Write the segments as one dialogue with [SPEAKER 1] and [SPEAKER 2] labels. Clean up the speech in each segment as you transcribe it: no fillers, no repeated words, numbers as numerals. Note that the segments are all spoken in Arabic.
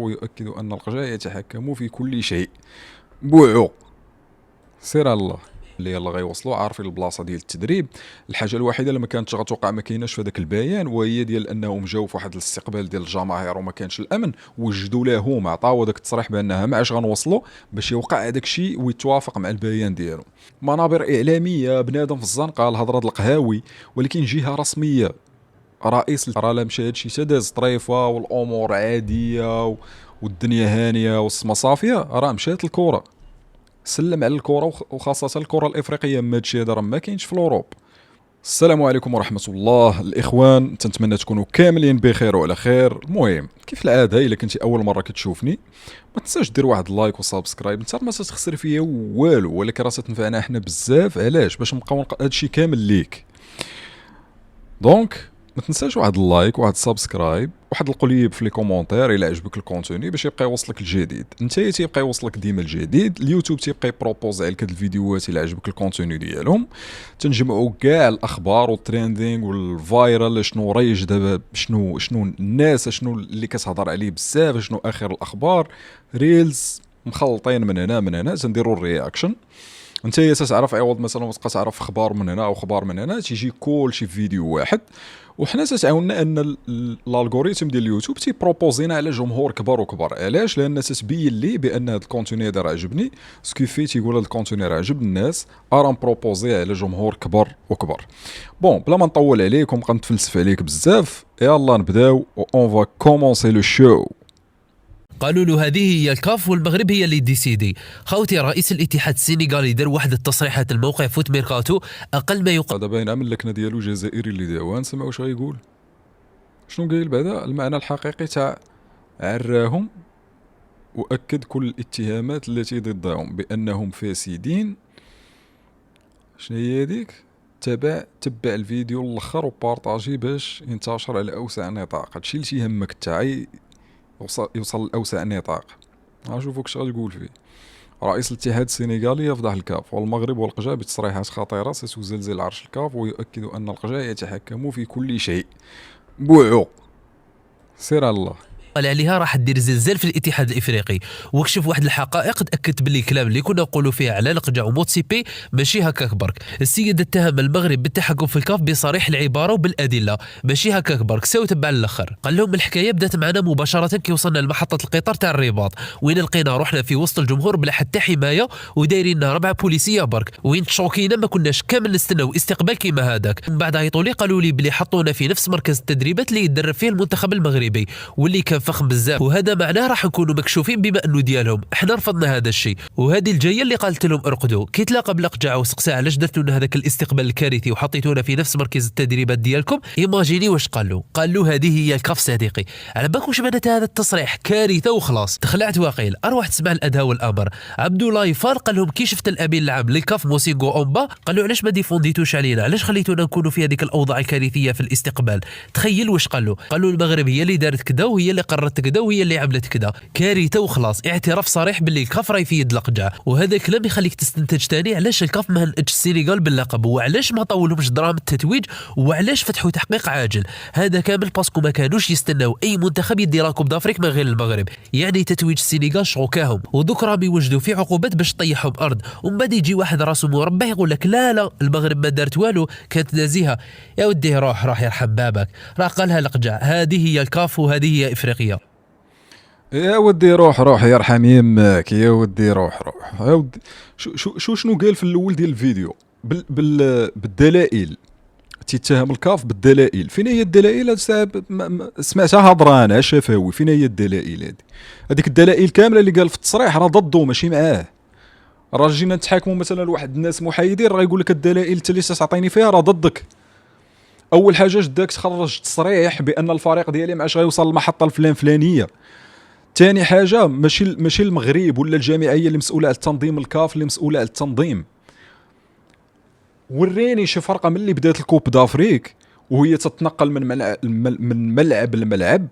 [SPEAKER 1] ويؤكد أن القجع يتحكم في كل شيء. بوعو سير على الله اللي يلا غيوصلوا عارفين البلاصه ديال التدريب. الحاجه الوحيده اللي ما كانتش غتوقع ما كايناش في هذاك البيان وهي ديال انهم جاو في واحد الاستقبال ديال الجماهير وما كانش الامن، وجدوا لهم عطاو داك التصريح بانها ما عادش غنوصلوا باش يوقع هذاك الشيء ويتوافق مع البيان ديالو. منابر اعلاميه، بنادم في الزنقه، الهضره د القهاوي، ولكن جهه رسميه رئيس راه لا مشى هادشي تداز طريفه والامور عاديه والدنيا هانيه والسما صافيه، راه مشات الكره. سلم على الكره وخاصه الكره الافريقيه، ما هادشي هذا راه ما كاينش في الاوروب. السلام عليكم ورحمه الله الاخوان، تنتمنى تكونوا كاملين بخير وعلى خير. المهم كيف العاده الا كنتي اول مره كتشوفني ما تنساش دير واحد اللايك وسبسكرايب، انت ما تخسر فيا والو، ولكن راه تنفعنا حنا بزاف. علاش؟ باش نبقاو هادشي كامل ليك. دونك ما تنساش واحد اللايك واحد السبسكرايب واحد القليب في لي كومونتير الا عجبك الكونتوني باش يبقى يوصلك الجديد. انت تيبقى يوصلك ديما الجديد، اليوتيوب تيبقى يبروبوزي عليك هاد الفيديوهات الا عجبك الكونتوني ديالهم. تنجمعوا كاع الاخبار والتريندينغ والفايرال، شنو ريج دابا، شنو الناس، شنو اللي كتهضر عليه بزاف، شنو اخر الاخبار، ريلز مخلطين من هنا من هنا، تنديروا الرياكشن. انت تعرف عوض مثلا تبقى تعرف اخبار من هنا او اخبار من هنا، تيجي كلشي في فيديو واحد. وحنا تعاوننا ان الالغوريثم ديال اليوتيوب تيبروبوزينا على جمهور كبر وكبر. علاش؟ لان تتبين لي بان هذا الكونتوني هذا راه عجبني، سكيفي تيقول هذا الكونتوني راه عجب الناس، ارا نبروبوزيه على جمهور كبر وكبر. بون بلا ما نطول عليك ونبقى نتفلسف عليك بزاف، يلا نبداو اون فا كومونسي لو شو.
[SPEAKER 2] قالوا له هذه هي الكاف والمغرب هي اللي ديسيدي. خوتي رئيس الاتحاد السنغالي دار واحد التصريحات الموقع فوت ميركاتو اقل ما يقال.
[SPEAKER 1] هذا باين عامل اللكنه ديالو جزائري اللي داوها، نسمعوا واش غايقول. شنو قايل بعدا؟ المعنى الحقيقي تاع عراهم وأكد كل الاتهامات التي ضدهم بأنهم فاسدين. شنو هي هذيك؟ تبع الفيديو الاخر وبارطاجي باش ينتشر على اوسع نطاق. هادشي اللي تيهمك نتا يوصل لاوسع نطاق. نشوفوك اش غتقول فيه. رئيس الاتحاد السنغالي يفضح الكاف والمغرب والقجع بتصريحات خطيرة ستزلزل عرش الكاف، ويؤكد أن القجع يتحكم في كل شيء. بوعو سير على الله
[SPEAKER 2] عليها راح دير زلزال في الاتحاد الافريقي، وكشف واحد الحقائق تاكدت باللي الكلام اللي كنا نقولوا فيه على القجع وموتسيبي ماشي هكاك برك. السيد اتهم المغرب بالتحكم في الكاف بصريح العباره وبالادله، ماشي هكاك برك، ساو تبع الاخر. قال لهم الحكايه بدات معنا مباشره كي وصلنا لمحطه القطار تاع الرباط، وين لقينا روحنا في وسط الجمهور بلا حتى حمايه ودايرين 4 بوليسيه برك، وين تشوكينا ما كناش كامل نستناو استقبال كيما هذاك. من بعد عيطوا لي قالوا لي بلي حطونا في نفس مركز التدريبات اللي يدرب فيه المنتخب المغربي واللي كان فخم بزاف، وهذا معناه راح نكونوا مكشوفين بما انه ديالهم. احنا رفضنا هذا الشيء، وهذه الجايه اللي قالت لهم ارقدوا. كي تلاقى بلقجع وسقسا علاش درتوا لنا هذاك الاستقبال الكارثي وحطيتونا في نفس مركز التدريبات ديالكم، ايماجيني واش قالوا هذه هي الكاف صديقي. على بالك واش معنات هذا التصريح؟ كارثه وخلاص. تخلعت واقيل. اروح تسمع الاداء والامر. عبد الله يفار قال لهم كي شفت الامين العام للكاف موسيغو اومبا، قالوا علاش ما ديفونديتوش علينا، علاش خليتونا نكونوا في هذيك الاوضاع الكارثيه في الاستقبال. تخيل واش قالوا المغرب هي اللي دارت كذا وهي اللي قررت كذا وهي اللي عملت كذا. كارثه وخلاص. اعتراف صريح باللي الكاف راهي في يد القجع، وهذا الكلام يخليك تستنتج ثاني علاش الكاف ما هنأتش السنغال باللقب، وعلاش ما طولهمش دراهم التتويج، وعلاش فتحوا تحقيق عاجل. هذا كامل باسكو ما كانوش يستناو اي منتخب يدي لا كوب دافريك من غير المغرب، يعني تتويج السنغال شوكاهم، ودوك راهم يوجدوا في عقوبات باش طيحهم ارض. ومن بعد يجي واحد راسو مربع يقول لك لا المغرب ما دارت والو، كانت نزيهه. يا ودي روح يرحم بابك، راه قالها القجع. هذه هي الكاف وهذه هي افريقيا.
[SPEAKER 1] يا ودي روح يرحم يمك، يا ودي روح يا ودي. شنو قال في الاول ديال الفيديو بالدلائل؟ تيتهم الكاف بالدلائل. فين هي الدلائل؟ سمعتها هضرانه شفاوي. فين هي الدلائل؟ هذيك الدلائل كامله اللي قال في التصريح راه ضده ماشي معاه. راه جينا نتحاكموا مثلا لواحد الناس محايدين، راه يقول لك الدلائل انت اللي تعطيني فيها راه ضدك. اول حاجه جداك تخرج تصريح بان الفريق ديالي ما عادش غيوصل للمحطه الفلانيه. ثاني حاجه ماشي المغرب ولا الجامعيه اللي مسؤوله على التنظيم، الكاف اللي مسؤوله على التنظيم. وريني شي فرقه من اللي بدات الكوب دافريك وهي تتنقل من ملعب لملعب.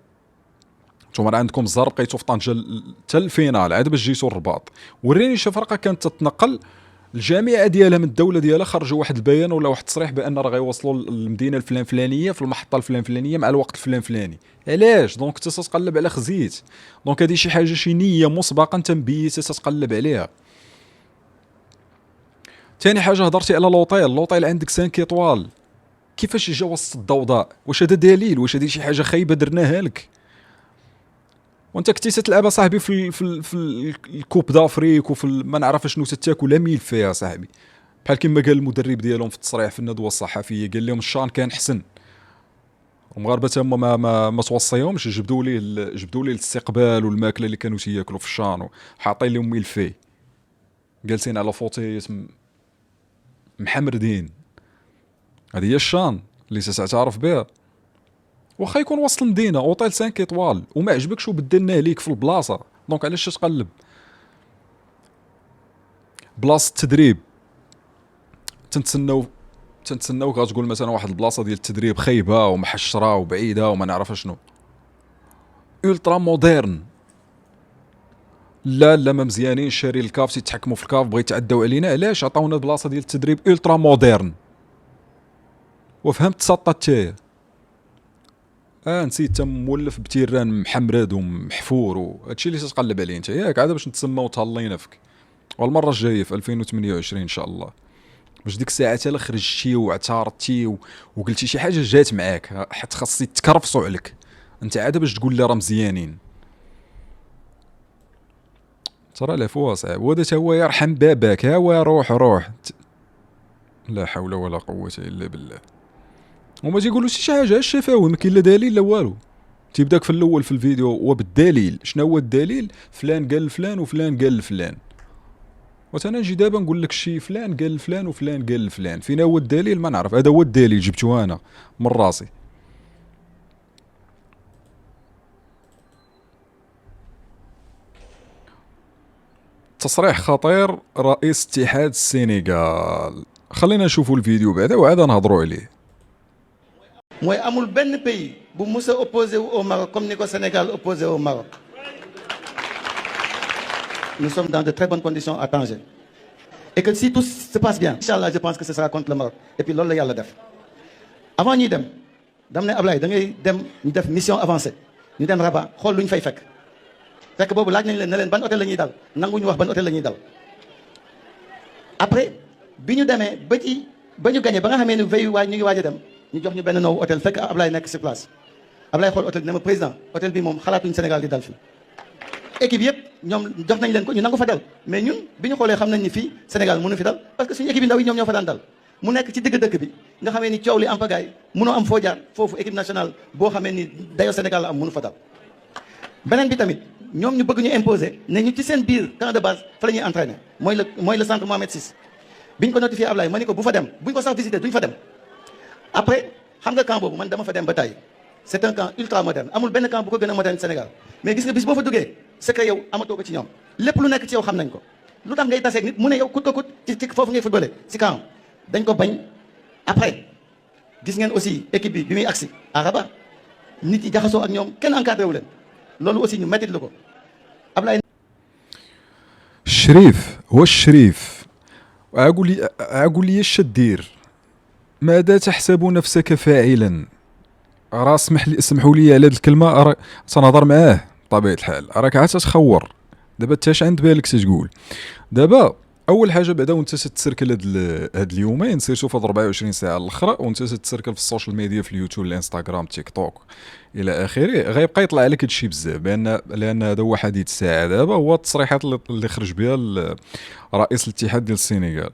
[SPEAKER 1] نتوما راه عندكم الزهر بقيتو في طنجه حتى الفينال عاد باش جيتو الرباط. وريني شي فرقه كانت تتنقل الجامعه ديالها من الدوله ديالها خرجوا واحد البيان ولا واحد التصريح بان راه غيوصلوا للمدينه الفلان فلانيه في المحطه الفلان فلانيه مع الوقت الفلان فلاني. علاش دونك انت تتقلب على خزيت؟ دونك هذه شي حاجه، شي نيه مسبقا انت مبيته تتقلب عليها. ثاني حاجه هضرتي على لوطيل عندك 5 ايطوال، كيفاش جا وسط الضوضاء؟ واش هذا دليل؟ واش هذه شي حاجه خايبه درناها لك؟ وانت كنتي تلعب صاحبي في الكوب دافريك وفي ما نعرف شنو تاكل ميل فيها صاحبي، بحال كما قال المدرب ديالهم في التصريح في الندوه الصحفيه، قال لهم الشان كان حسن، المغاربه تما ما توصيهمش، جبدوا لي الاستقبال والماكله اللي كانوا تياكلوا في الشان وحاطين لهم ميلفي جالسين على فوطيات محمردين. هذه هي الشان اللي تتعرف بها. واخا يكون وسط المدينه اوطيل 5 ايطوال وما عجبكش وبدلناه ليك في البلاصه، دونك علاش تقلب؟ بلاصه التدريب تنتسناو غتقول مثلا واحد البلاصه ديال التدريب خايبه ومحشره وبعيده وما نعرف شنو، الترا مودرن. لا ما مزيانين، شاري الكاف تيتحكموا في الكاف، بغيت يتعداو علينا، علاش عطاونا بلاصه ديال التدريب الترا مودرن؟ وفهمت سطات نسيت تم مولف بتيران محمرد ومحفور وهادشي اللي تتقلب عليه انت ياك، عاد باش نتسماو تهلينا فيك. والمره الجايه في 2028 ان شاء الله، باش ديك الساعه حتى خرجتي واعترضتي وقلتي شي حاجه جات معاك، حتى خاص يتكرفصوا عليك انت عاد باش تقول لي راه مزيانين. ترى العفو صعيب، وهذا تا هو يرحم باباك، ها هو روح لا حول ولا قوه الا بالله. وما تيقولوا شي حاجه الشفاوي، ما كاين لا دليل لا والو، تيبداك في الاول في الفيديو وبالدليل. شنو هو الدليل؟ فلان قال لفلان وفلان قال لفلان، وأنا نجي دابا نقول لك شي فلان قال لفلان وفلان قال لفلان، فين هو الدليل؟ ما نعرف. هذا هو الدليل جبته انا من راسي. تصريح خطير رئيس اتحاد السنغال، خلينا نشوفوا الفيديو بعدا وعاد نهضروا عليه.
[SPEAKER 3] mooy amul benn pays bu mus a opposé wu au Maroc comme ni ko Sénégal opposé au Maroc. Nous sommes dans de très bonnes conditions à Tanger. Et que si tout se passe bien, Inch'Allah, je pense que ce sera contre le Maroc. Et puis loolu la yàlla def. Avant ñuy dem dam ne Ablaye da ngay dem ñu def mission avancée ñu dem Rabat xool lu ñu fay fekk. Fekk boobu laaj nañ leen ne leen ban hôtel la ñuy dal, nanguñu wax ban hôtel la ñuy dal. Après bi ñu demee ba ñu gagné ba nga xamee ne veille ñu ngi waaj a dem, ñu jox ñu benn noowu hôtel fekk Ablaye nekk si place. Ablaye xool hôtel bi ne ma président hôtel bi moom xalaatuñ Sénégal di dal fii. Équipe yëpp ñoom jox nañ leen ko ñu nangu fa dal, mais ñun bi ñu xoolee xam nañ ni fii Sénégal mënu fi dal parce que suñu équipe yi ndaw yi ñoom ñoo fa daan dal. Mu nekk ci digg dëkk bi nga xamee ni coow li am pagaay mënoo am foo jaar foofu équipe nationale boo xamee ni dayoo Sénégal la am mënu fa dal. Beneen bi tamit ñoom ñu bëgg ñu imposer ne ñu ci seen biir camp de base fa la ñuy entraîner mooy le centre Mohamed VI. Biñ ko notifié Ablaye ma ni ko bu fa dem buñ ko sax visiter duñ fa dem. Après xam nga camp boobu man dama fa dem ba tey c'est un camp ultra moderne, amul benn camp bu ko gën a moderne Sénégal, mais gis nga bis boo fa duggee secret yow amatoo ko ci ñoom, lépp lu nekk ci yow xam nañ ko. Lu tax ngay taseeg nit mu ne yow kut ko kut ci foofu ngay footballé ci camp dañ ko bañ. Après gis ngeen aussi équipe bi muy agsi à Rabat nit yi jaxasoo ak ñoom kenn encadré wu leen, loolu aussi ñu mettit lu ko. Ablaye
[SPEAKER 1] الشريف هو الشريف. أقول لي اش دير؟ ماذا تحسب نفسك فاعلا؟ راه اسمحوا لي على هذه الكلمه، تنهضر معاه بطبيعه الحال، راك عاد تتخور دابا تاش عند بالك تقول. دابا اول حاجه بعدا وانت تتسركل هاد اليومين سيرتو في 24 ساعه الاخرى وانت تتسركل في السوشيال ميديا، في اليوتيوب الانستغرام تيك توك الى اخره، غيبقى يطلع لك هادشي بزاف، لان هذا هو حديث الساعه دابا، هو التصريحات اللي خرج بها رئيس الاتحاد ديال السنغال.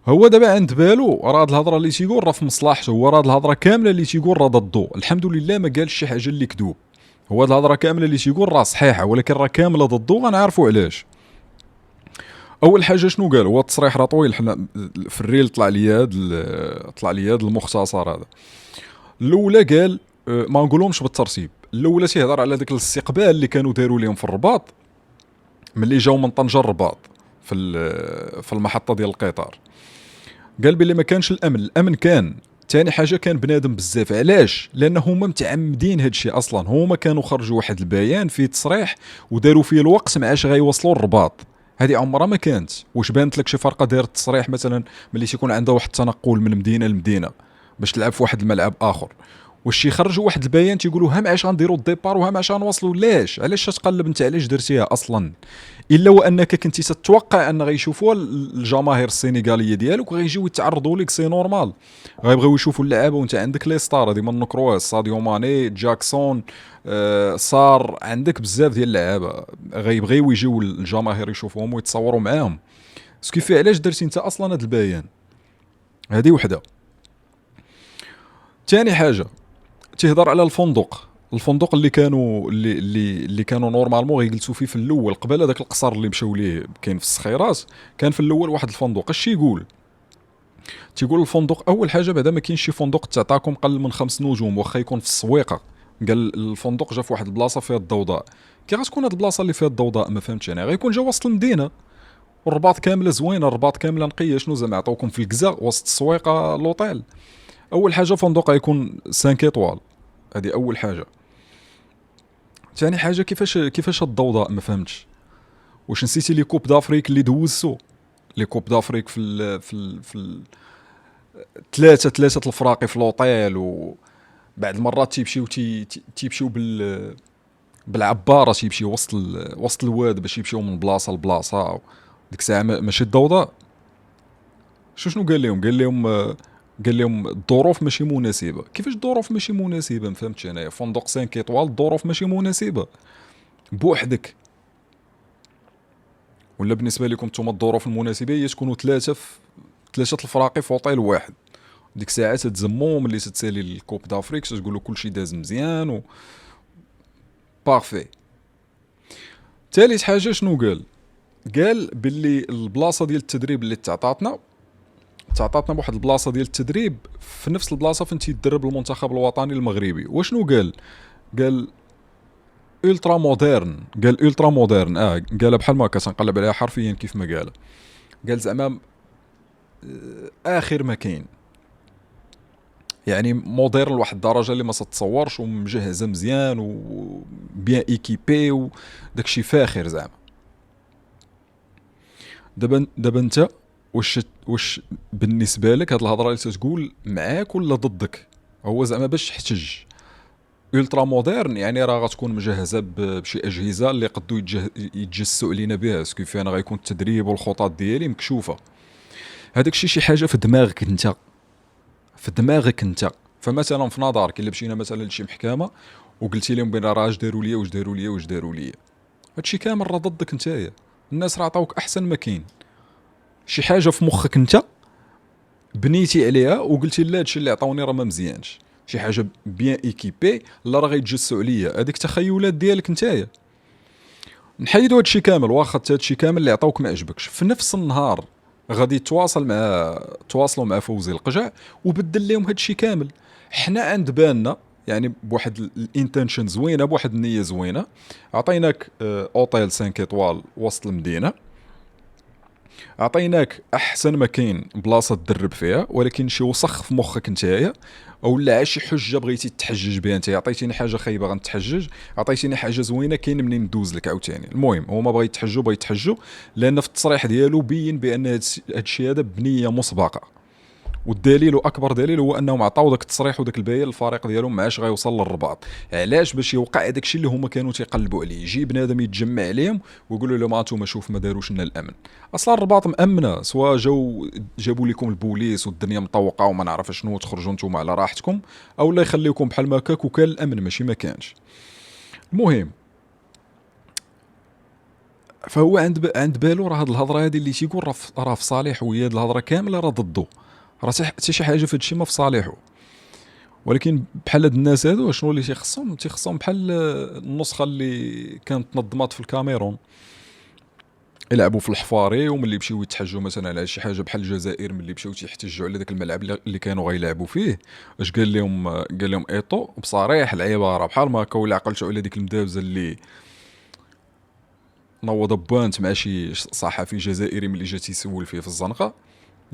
[SPEAKER 1] هو دابا عند بالو راه هاد الهضره اللي تيقول راه في مصلحته، هو راه هاد الهضره كامله اللي تيقول راه ضدو، الحمد لله ما قالش شي حاجه اللي كذوب. هو هاد الهضره كامله اللي تيقول راه صحيحه ولكن راه كامله ضدو، غنعرفوا علاش. اول حاجه شنو قال؟ هو التصريح راه طويل، حنا في الريل طلع لي هاد المختصر هذا. الاولى قال ما نقولهمش بالترتيب، الاولى تيهضر على داك الاستقبال اللي كانوا داروا لهم في الرباط ملي جاو من طنجة الرباط في المحطه ديال القطار. قال بلي ما كانش الامن كان. ثاني حاجه كان بنادم بزاف، علاش؟ لان هما متعمدين هادشي اصلا، هما كانوا خرجوا واحد البيان فيه تصريح وداروا فيه الوقت مع اش غيوصلوا الرباط، هذه عمرها ما كانت. واش بانت لك شي فرقه دايره التصريح مثلا ملي تيكون عندها واحد التنقل من مدينه لمدينه باش تلعب في واحد الملعب اخر، واش يخرجوا واحد البيان تيقولوا ها معاش غنديروا الديبار وها معاش غنوصلوا؟ لاش؟ علاش تقلب انت؟ علاش درتيها اصلا؟ الا وانك كنتي تتوقع ان غيشوفوها الجماهير السينيغاليه ديالك وغيجيو يتعرضوا لك، سي نورمال، غيبغيو يشوفوا اللعابه وانت عندك لي ستار هذه من نكروز، ساديو ماني، جاكسون، صار عندك بزاف ديال اللعابه غيبغيو يجيو الجماهير يشوفوهم ويتصوروا معاهم. سكيفي علاش درتي انت اصلا هذا البيان؟ هذه وحده. ثاني حاجه تهضر على الفندق اللي كانوا نورمالمون غيجلسوا فيه في الاول قبل هذاك القصر اللي مشاو ليه كاين في الصخيرات. كان في الاول واحد الفندق، اش تيقول الفندق اول حاجه بعدا ما كاينش شي فندق تعطاكم قل من 5 نجوم واخا يكون في السويقه. قال الفندق جا في واحد البلاصه فيها الضوضاء. كي غتكون هاد البلاصه اللي فيها الضوضاء ما فهمتش انا، غيكون جا وسط المدينه والرباط كامله زوينه، الرباط كامله نقيه، شنو زعما عطاوكم في الكزا وسط السويقه لوطيل؟ اول حاجه فندق غيكون 5 ايطوال، هذه اول حاجه. ثاني حاجه كيفاش الضوضاء ما فهمتش. واش نسيتي لي كوب دافريك اللي دوزتو؟ لي كوب دافريك في ثلاثه الفراقي في لوطيل، وبعد المرات تيمشيو بالعباره، تيمشي وسط الواد باش يمشيو من بلاصه لبلاصه. ديك الساعه ماشي الضوضاء. شنو قال لهم الظروف ماشي مناسبه. كيفاش الظروف ماشي مناسبه؟ ما فهمتش انايا. فندق 5 ايطوال الظروف ماشي مناسبه بوحدك؟ ولا بالنسبه لكم نتوما الظروف المناسبه هي تكونوا ثلاثه الفراقي في اوطيل واحد؟ ديك الساعه تتزموا ملي تتسالي الكوب دافريك تقول له كلشي داز مزيان و بارفي. ثالث حاجه شنو قال باللي البلاصه ديال التدريب اللي تعطاتنا بواحد البلاصه ديال التدريب في نفس البلاصه فين تيدرب المنتخب الوطني المغربي. وشنو قال الترا مودرن. قالها بحال ما كنقلب عليها حرفيا كيف ما قال زعما اخر ما كاين، يعني مودرن لواحد الدرجه اللي ما تتصورش، ومجهزه مزيان وبيان ايكيبي وداكشي فاخر زعما. دابا انت واش بالنسبه لك هاد الهضره اللي تقول معاك ولا ضدك؟ هو زعما باش تحتج الترا مودرن يعني راه غتكون مجهزه بشي اجهزه اللي قدو يتجسوا علينا بها، سكو انا غيكون التدريب والخطط ديالي مكشوفه. هذاك الشيء شي حاجه في دماغك انت. فمثلا في نظرك الا مشينا مثلا لشي محكمه وقلتي لهم بين راه اش داروا ليا هادشي كامل راه ضدك نتايا. الناس راه عطاوك احسن ما كاين، شي حاجه في مخك انت بنيتي عليها وقلتي لا هادشي اللي عطاوني راه ما مزيانش، شي حاجه بيان ايكيبي لا راه غيتجسوا عليا. هذيك تخيلات ديالك نتايا. نحيدوا هادشي كامل، واخا هادشي كامل اللي عطاوك ما عجبكش، في نفس النهار غادي تواصلوا مع فوزي القجع وبدل لهم هادشي كامل. حنا عند بالنا يعني بواحد الانتنشن زوينه، بواحد النيه زوينه، عطيناك اوتيل 5 ايطوال وسط المدينه، عطيناك احسن ما كاين بلاصه تدرب فيها، ولكن شي وسخ في مخك نتايا اولا شي حجه بغيتي تحجج بها انت. عطيتيني حاجه خايبه غنتحجج، عطيتيني حاجه زوينه كاين منين ندوز لك عاوتاني. المهم هو ما بغى يتحجوا لان في التصريح ديالو بين بان هادشي هذا بنيه مسبقه، والدليل واكبر دليل هو انهم عطاو داك التصريح وداك البيان للفريق ديالهم معاش غيوصل للرباط. علاش؟ باش يوقع داك الشيء اللي هما كانوا تيقلبوا عليه، يجي بنادم يتجمع عليهم ويقولوا لهم انتم شوف ما داروش لنا الامن. اصلا الرباط مامنه، سواء جابوا لكم البوليس والدنيا مطوقه وما نعرف شنو، تخرجوا نتوما على راحتكم، او لا يخليكم بحال ما هكاك وكان الامن ماشي ما كانش. المهم فهو عند بالو راه هاد الهضره هذه اللي تيقول راه في صالحه، وهي هاد الهضره كامله راه ضده، راه حتى شي حاجه في هادشي ما في صالحه. ولكن بحال هاد الناس هادو شنو اللي تيخصهم بحال النسخه اللي كانت نظمات في الكاميرون، يلعبوا في الحفاري وملي يمشيو يتحجوا مثلا على شي حاجه بحال الجزائر ملي مشاو تيحتجوا على داك الملعب اللي كانوا غيلعبوا فيه، اش قال لهم ايطو بصريح العباره بحال ما هكا، ولا عقلتوا على ديك المدابزه اللي نوض بوانت مع شي صحفي جزائري ملي جا تيسول فيه في الزنقه،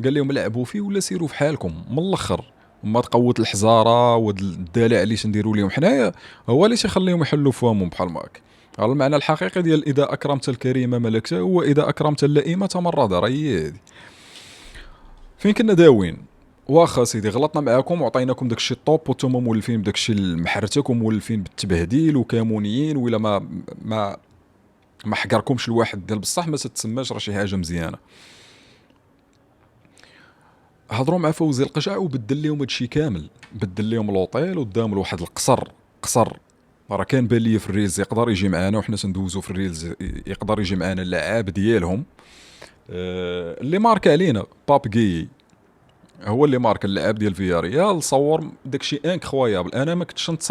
[SPEAKER 1] قال لهم لعبوا فيه ولا سيروا في حالكم من الاخر، وما تقوت الحزاره والدلع اللي تنديروا لهم حنايا هو اللي تيخليهم يحلوا فمهم بحال ماك. على المعنى الحقيقي ديال اذا اكرمت الكريم ملكته، واذا اكرمت اللئيم تمرد. راه هي هادي. فين كنا داوين؟ واخا سيدي غلطنا معاكم وعطيناكم داكشي الطوب، وانتوما مولفين بداكشي المحرتك ومولفين بالتبهديل وكامونيين، ولا ما حقركمش الواحد ديال بصح ما تتسماش راه شي حاجه مزيانه. هضروا مع فوزي القجع وبدل لهم هادشي كامل، بدل لهم لوطيل ودام لواحد قصر. راه كان بان لي في الريلز يقدر يجي معانا وحنا تندوزو في الريلز، يقدر يجي معانا اللعاب ديالهم. اللي مارك علينا بابغي هو اللي مارك اللعاب ديال فياريال، صور داكشي انكرويابل. انا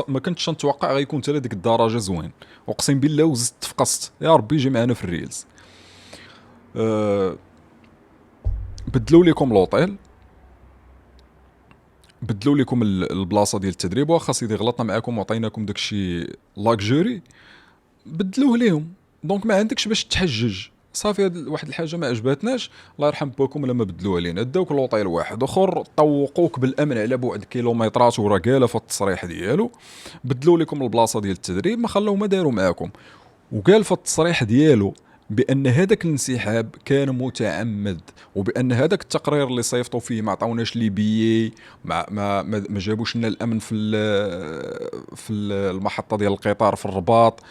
[SPEAKER 1] ما كنتش نتوقع غيكون حتى لديك الدرجه زوين، اقسم بالله وزدت فقست. يا ربي يجي معانا في الريلز. بدلوا لكم لوطيل، بدلوا لكم البلاصه ديال التدريب. واخا سيدي غلطنا معاكم وعطيناكم داكشي لاكجوري، بدلوه ليهم. دونك ما عندكش باش تحجج. صافي هاد واحد الحاجه ما عجباتناش، الله يرحم باكم لما بدلوها لينا. داوك لوطيل واحد اخر، طوقوك بالامن على بعد كيلومترات، وراه قاله في التصريح ديالو بدلوا لكم البلاصه ديال التدريب، ما خلاو ما داروا معاكم. وقال في التصريح ديالو بان هذاك الانسحاب كان متعمد، وبان هذاك التقرير اللي صيفطوا فيه ما عطاوناش لي بيي، ما جابوش لنا الامن في المحطه ديال القطار في الرباط.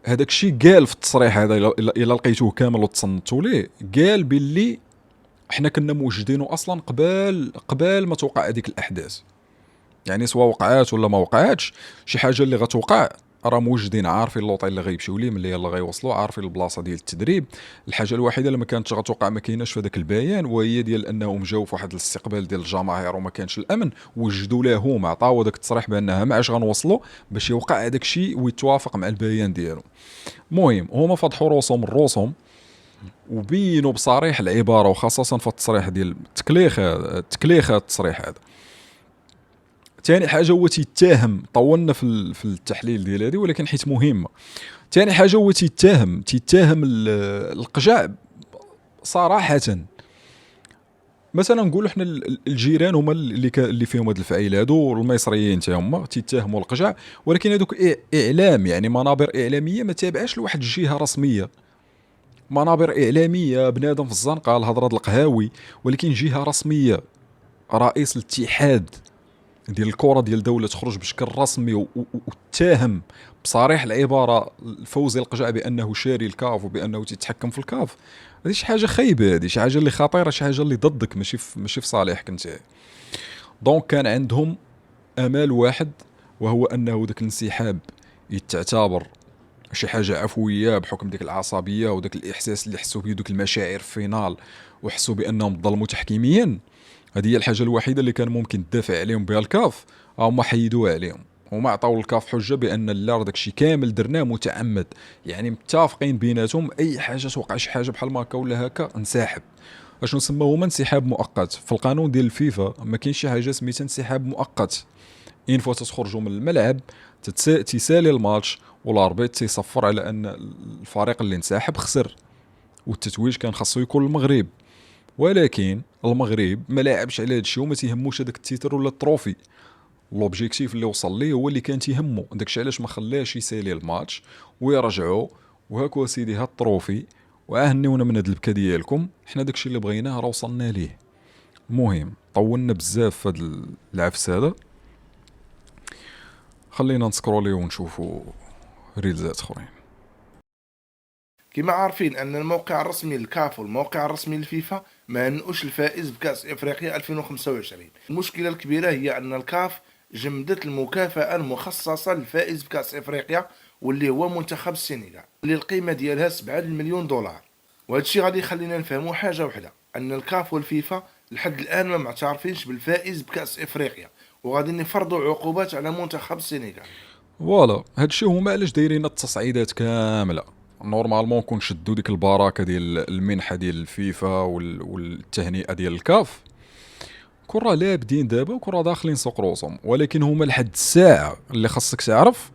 [SPEAKER 1] هذاك الشيء قال في التصريح هذا، الا لقيتوه كامل وتصنتوا ليه، قال باللي حنا كنا موجدينه اصلا قبل ما توقع هذيك الاحداث. يعني سواء وقعات ولا ما وقعاتش، شي حاجه اللي غتوقع راه موجدين، عارفين اللوطيل اللي غيمشيو ليه، ملي يلاه غيوصلوا، عارفين البلاصه ديال التدريب. الحاجه الوحيده اللي ما كانتش غتوقع ما كايناش في هذاك البيان، وهي ديال انهم جاوا في واحد الاستقبال ديال الجماهير وما كانش الامن، وجدوا لهم عطاو داك التصريح بانها ما عادش غنوصلوا باش يوقع هذاك الشيء ويتوافق مع البيان ديالو. المهم هما فضحوا روسهم الرسوم وبينوا بصريح العباره، وخاصه في التصريح ديال التكليخ التصريح هذا. ثاني حاجه هو تيتهم، طولنا في التحليل ديال هذه ولكن حيت مهمه. ثاني حاجه هو تيتهم القجع صراحه. مثلا نقولوا حنا الجيران هما اللي فيهم هاد الفعيل هادو، والمصريين حتى هما تيتهموا القجع، ولكن هذوك اعلام، يعني منابر اعلاميه ما تابعاش لواحد الجهه رسميه، منابر اعلاميه بنادم في الزنقه الهضره القهاوي، ولكن جهه رسميه، رئيس الاتحاد ديال الكره ديال دوله تخرج بشكل رسمي وتتهم بصريح العباره فوزي القجع بانه شاري الكاف وبانه تيتحكم في الكاف. هذه شي حاجه خايبه، هذه شي حاجه اللي خطيره، شي حاجه اللي ضدك، ماشي في صالحك انت. دونك كان عندهم امال واحد، وهو انه ذاك الانسحاب يتعتبر شي حاجه عفويه بحكم ديك العصبيه وداك الاحساس اللي حسوا به، دوك المشاعر فينال، وحسوا بانهم ظلموا تحكيميا. هذه هي الحاجه الوحيده اللي كان ممكن تدافع عليهم بها الكاف، هما حيدوها عليهم وما عطاو الكاف حجه بان لا داكشي كامل درناه متعمد. يعني متفقين بيناتهم اي حاجه توقع شي حاجه بحال ما هكا ولا هكا انسحب. اشنو سموه هما انسحاب مؤقت. في القانون ديال الفيفا ما كاينش شي حاجه سميتها انسحاب مؤقت. ان فوا تخرجوا من الملعب تيسالي الماتش، والاربيت تيصفر على ان الفريق اللي انسحب خسر، والتتويج كان خاصو يكون المغرب. ولكن المغرب ما لاعبش على هادشي وما تيهموش هذاك التيتر ولا التروفي. لوبجيكتيف اللي وصل ليه هو اللي كان تيهمو، داكشي علاش ما خلاش يسالي الماتش ويرجعوا. وهاكو سيدي هاد التروفي، وهنيونا من هاد البكا ديالكم، حنا داكشي اللي بغيناه راه وصلنا ليه. المهم طولنا بزاف في هاد العفس هذا، خلينا نسكرولي ونشوفوا ريلزات اخرين.
[SPEAKER 4] كما عارفين ان الموقع الرسمي للكاف والموقع الرسمي للفيفا ما هنئوش الفائز بكاس افريقيا 2025. المشكله الكبيره هي ان الكاف جمدت المكافاه المخصصه للفائز بكاس افريقيا، واللي هو منتخب السنغال، اللي القيمه ديالها 7 مليون دولار. وهذا الشيء غادي يخلينا نفهموا حاجه وحده، ان الكاف والفيفا لحد الان ما معترفينش بالفائز بكاس افريقيا، وغادي يفرضوا عقوبات على منتخب السنغال.
[SPEAKER 1] فوالا هادشي هما علاش دايرين التصعيدات كامله. نورمالمون كون شدوا ديك البركه ديال المنحه ديال الفيفا والتهنئه ديال الكاف، كون راه لابدين دابا وكون راه داخلين سوق روسهم. ولكن هما لحد الساعه اللي خاصك تعرف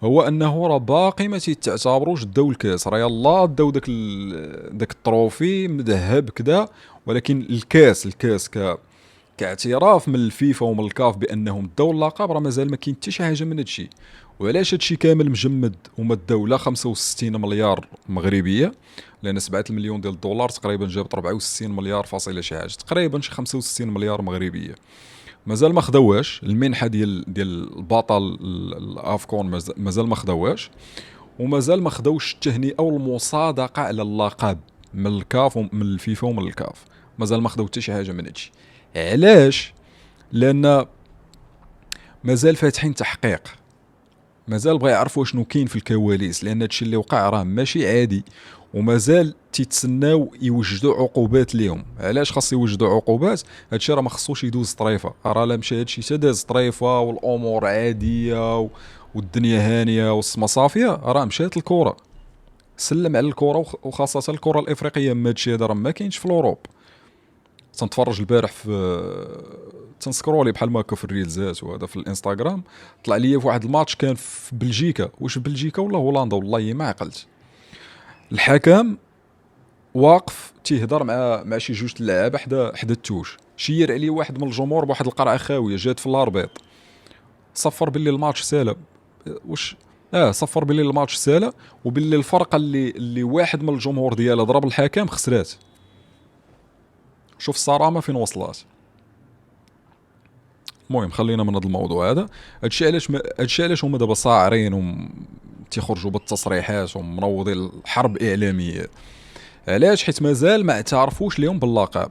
[SPEAKER 1] هو انه راه باقي ما تيتعتبروش داو الكاس. راه يلاه داو داك التروفي مذهب كذا، ولكن الكاس كاعتراف من الفيفا ومن الكاف بانهم داو اللقب راه مازال ما كاين حتى شي حاجه من هادشي. وعلاش هادشي كامل مجمد؟ هما الدوله 65 مليار مغربيه، لان 7 المليون ديال الدولار تقريبا جابت 64 مليار فاصله شي حاجه، تقريبا شي 65 مليار مغربيه. مازال ما خداوهاش المنحه ديال البطل الافكون، مازال ما خداوهاش، ومازال ما خداوش التهنئه والمصادقه على اللقب من الكاف ومن الفيفا ومن الكاف. مازال ما خداو حتى شي حاجه من هادشي. علاش؟ لان مازال فاتحين تحقيق، مازال بغا يعرفوا شنو كاين في الكواليس، لان هادشي اللي وقع راه ماشي عادي، ومازال تيتسناو يوجدوا عقوبات ليهم. علاش خاص يوجدوا عقوبات؟ هادشي راه ما خصوش يدوز طريفه، راه لا مشى هادشي تا داز طريفه والامور عاديه والدنيا هانيه والسما صافيه، راه مشات الكره. سلم على الكره، وخاصه الكره الافريقيه. ما هادشي هذا راه ما كاينش في الاوروب. تنتفرج البارح في تنسكرولي بحال ما هكا في الريلزات وهذا في الانستغرام، طلع لي في واحد الماتش كان في بلجيكا، واش بلجيكا ولا هولندا والله ما عقلت. الحكم واقف تيهضر مع شي جوج اللعابه حدا التوش، شير عليه واحد من الجمهور بواحد القرعه خاويه جات في الاربيط، صفر باللي الماتش سالا. واش صفر باللي الماتش سالا، وباللي الفرقه اللي واحد من الجمهور ديالها ضرب الحكم خسرات. شوف الصرامه فين وصلات. المهم خلينا من هذا الموضوع هذا. هادشي علاش هما دابا صاعرين تيخرجوا بالتصريحات ومنوضين الحرب اعلاميه. علاش؟ حيت مازال ما اعترفوش ليهم باللقب،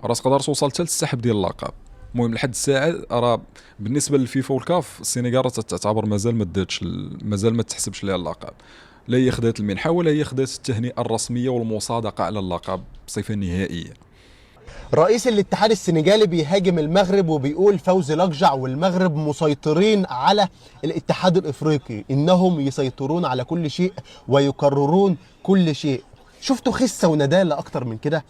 [SPEAKER 1] راه تقدر توصل حتى للسحب ديال اللقب. المهم لحد الساعه راه بالنسبه للفيفا والكاف السنغال تعتبر مازال ما تحسبش ليها اللقب، لا هي خدات المنحه ولا هي خدات التهنئه الرسميه والمصادقه على اللقب بصفه نهائيه.
[SPEAKER 5] رئيس الاتحاد السنغالي بيهاجم المغرب وبيقول فوزي لقجع والمغرب مسيطرين على الاتحاد الافريقي، انهم يسيطرون على كل شيء ويقررون كل شيء. شفتوا خسه وندالة اكتر من كده؟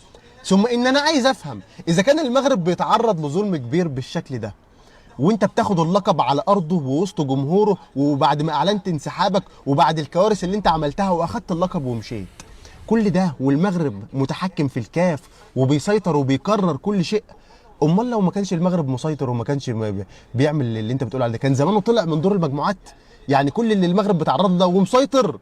[SPEAKER 5] ثم ان انا عايز افهم، اذا كان المغرب بيتعرض لظلم كبير بالشكل ده، وانت بتاخد اللقب على ارضه ووسط جمهوره، وبعد ما اعلنت انسحابك وبعد الكوارث اللي انت عملتها واخدت اللقب ومشيت، كل ده والمغرب متحكم في الكاف وبيسيطر وبيقرر كل شيء، امال لو ما كانش المغرب مسيطر وما كانش بيعمل اللي انت بتقول عليه ده، كان زمانه طلع من دور المجموعات. يعني كل اللي المغرب بتعرض له ومسيطر،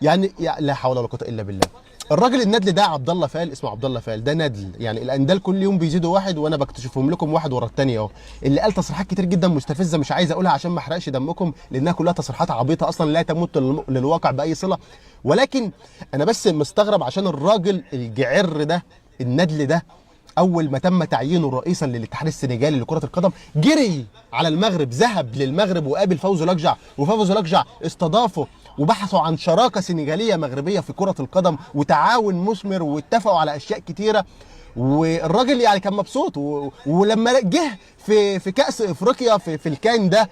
[SPEAKER 5] يعني لا حول ولا قوه الا بالله. الراجل الندل ده عبد الله فال، اسمه عبد الله فال، ده ندل، يعني الاندال كل يوم بيزيدوا واحد وانا بكتشفهم لكم واحد ورا الثاني اهو. اللي قال تصريحات كتير جدا مستفزه مش عايز اقولها عشان ما احرقش دمكم، لانها كلها تصريحات عبيطه اصلا لا تمت للواقع باي صله، ولكن انا بس مستغرب عشان الراجل الجعر ده الندل ده اول ما تم تعيينه رئيسا للاتحاد السنغالي لكره القدم جري على المغرب، ذهب للمغرب وقابل فوزي لقجع، وفوزي لقجع استضافه وبحثوا عن شراكه سنغاليه مغربيه في كره القدم وتعاون مثمر واتفقوا على اشياء كتيره. والراجل يعني كان مبسوط ولما جه في كاس افريقيا في الكان ده،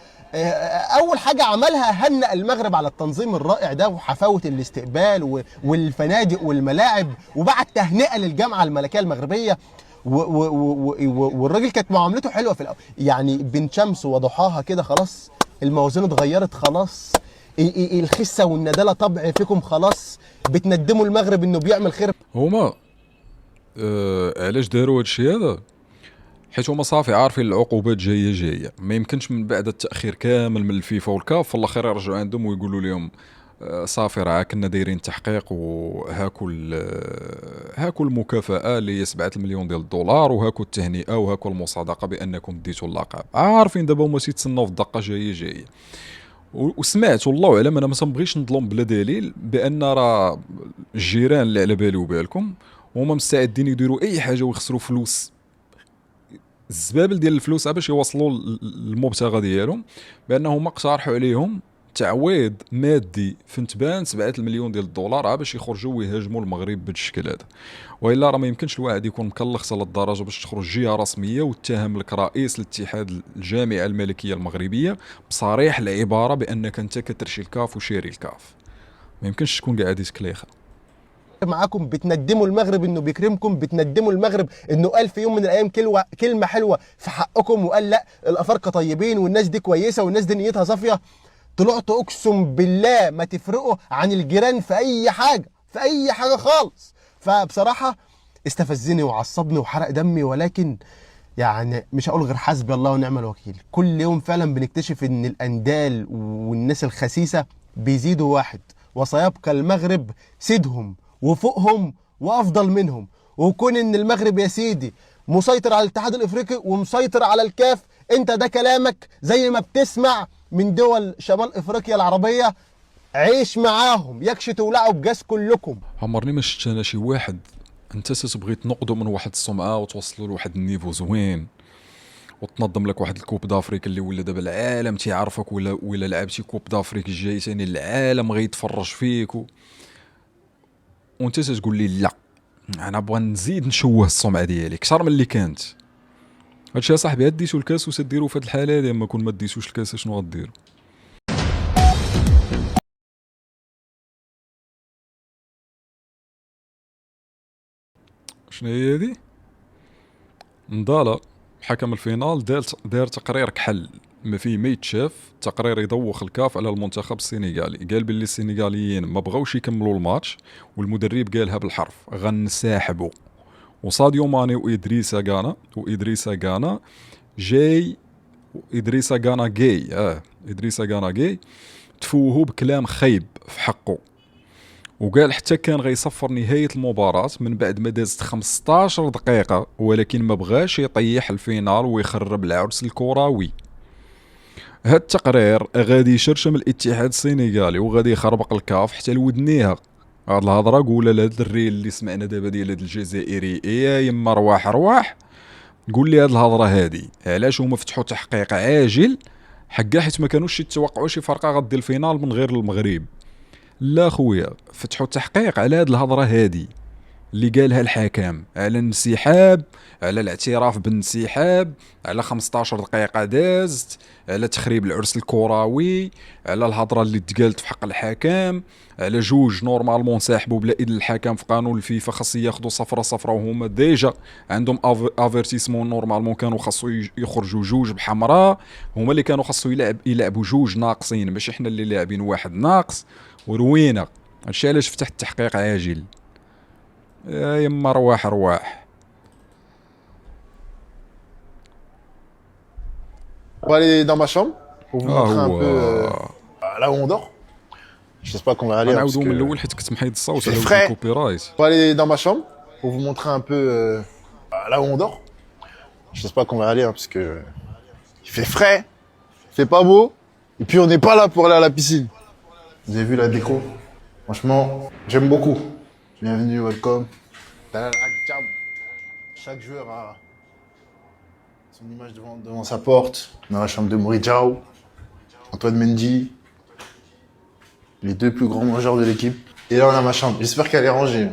[SPEAKER 5] اول حاجه عملها هنأ المغرب على التنظيم الرائع ده وحفاوه الاستقبال والفنادق والملاعب، وبعت تهنئه للجامعه الملكيه المغربيه. والراجل كانت معاملته حلوه في الاول، يعني بين شمس وضحاها كده خلاص الموازين اتغيرت خلاص، الخسه والندالة طبع فيكم خلاص، بتندموا المغرب انه بيعمل خير.
[SPEAKER 1] هما علاش داروا هادشي هذا؟ حيت هما صافي عارفين العقوبات جايه، ما يمكنش من بعد التاخير كامل من الفيفا والكاف في الاخير يرجعوا عندهم ويقولوا لهم صافي راه كنا دايرين تحقيق وهاكو المكافاه اللي هي 7 المليون ديال الدولار، وهاكو التهنئه وهاكو المصادقه بانكم ديتوا اللقب. عارفين دابا هما تيتسناو في الدقه جايه. وسمعت والله اعلم، انا ما تنبغيش نظلم بلا دليل بان راه الجيران اللي على بالي وبالكم هما مستعدين يديروا اي حاجه ويخسروا فلوس، الزبابل ديال الفلوس باش يوصلوا للمبتغى ديالهم، بانهم اقترحوا عليهم تعويض مادي فين تبان 7 المليون ديال الدولار باش يخرجوا ويهاجموا المغرب بالشكل هذا. والا راه ما يمكنش الواحد يكون مكلخص على الدرجه باش تخرج جهه رسميه وتتهم لك رئيس الاتحاد الجامعه الملكيه المغربيه بصريح العباره بانك انت كترشي الكاف وشاري الكاف. ما يمكنش تكون قاعد يتكليخه
[SPEAKER 5] معاكم، بتندموا المغرب انه بيكرمكم، بتندموا المغرب انه قال في يوم من الايام كلمه حلوه في حقكم وقال لا الافارقه طيبين والناس دي كويسه والناس دي نيتها صافيه. طلعتوا اقسم بالله ما تفرقوا عن الجيران في اي حاجه خالص. فبصراحه استفزني وعصبني وحرق دمي، ولكن يعني مش هقول غير حسبي الله ونعم الوكيل. كل يوم فعلا بنكتشف ان الاندال والناس الخسيسه بيزيدوا واحد، وسيبقى المغرب سيدهم وفوقهم وافضل منهم. وكون ان المغرب يا سيدي مسيطر على الاتحاد الافريقي ومسيطر على الكاف، انت ده كلامك زي ما بتسمع من دول شمال افريقيا العربيه، عيش معاهم يكش تولعوا بجاز كلكم.
[SPEAKER 1] عمرني ما شفت انا شي واحد انت تبغي تنقدو من واحد السمعه وتوصلوا لواحد النيفو زوين وتنظم لك واحد الكوب دافريك اللي ولا دابا العالم تيعرفك، ولا لعبتي كوب دافريك الجاي ثاني العالم غيتفرج فيك وانت تقول لي لا انا بغا نزيد نشوه السمعه ديالي اكثر من اللي كانت. هادشي اصاحبي ديتو الكاس واش ديروا في هاد الحاله هادي، اما كون ما ديتوش الكاس شنو غديروا؟ شنو هي هادي؟ نضاله حكم الفينال دار تقرير كحل ما فيه ما يتشاف، تقرير يدوخ الكاف على المنتخب السنغالي. قال باللي السنغاليين ما بغاوش يكملوا الماتش، والمدرب قالها بالحرف غنساحبوا. وساديو ماني وإدريسا غانا جاي إدريسا غانا جاي تفوهوا بكلام خايب في حقه، وقال حتى كان غيصفر نهاية المباراة من بعد ما دازت 15 دقيقة، ولكن ما بغاش يطيح الفينال ويخرب العرس الكروي. هاد التقرير غادي يشرشم الاتحاد السنغالي وغادي يخربق الكاف حتى لودنيها. هاد الهضره قولها لهاد الدري اللي سمعنا دابا ديال هاد الجزائري، يا يما رواح قول لي هاد الهضره هادي علاش هما فتحوا تحقيق عاجل حقا، حيت ما كانوش يتوقعوا شي فرقه غدي الفينال من غير المغرب. لا خويا، فتحوا تحقيق على هاد الهضره هادي اللي قالها الحكم على الانسحاب، على الاعتراف بالانسحاب، على 15 دقيقة دازت، على تخريب العرس الكروي، على الهضرة اللي تقالت في حق الحكم، على جوج نورمالمون ساحبوا بلا اذن الحكم في قانون الفيفا خاص ياخذوا صفرة وهما ديجا عندهم افيرتيسمون نورمالمون كانوا خاصو يخرجوا جوج بحمراء، هما اللي كانوا خاصو يلعبوا جوج ناقصين ماشي حنا اللي لاعبين واحد ناقص. وروينا هادشي علاش فتح التحقيق عاجل. يا يما رواح
[SPEAKER 6] On va aller dans ma chambre pour vous montrer un peu
[SPEAKER 1] هو
[SPEAKER 6] là où on dort. J'espère qu'on va aller. Parce
[SPEAKER 1] غنعاودو من
[SPEAKER 6] que...
[SPEAKER 1] الاول حيت كنت محيد الصوت
[SPEAKER 6] C'est
[SPEAKER 1] على
[SPEAKER 6] frais.
[SPEAKER 1] الكوبي رايت.
[SPEAKER 6] On va aller dans ma chambre pour vous montrer un peu là où on dort. J'espère qu'on va aller parce que il fait frais, il fait pas beau, et puis on n'est pas là pour aller à la piscine. Vous avez vu la déco? Franchement, j'aime beaucoup. Bienvenue, welcome. Chaque joueur a son image devant sa porte. Dans la chambre de Mouridiao, Antoine Mendy, les deux plus grands mangeurs de l'équipe. Et là, on a ma chambre. J'espère qu'elle est rangée.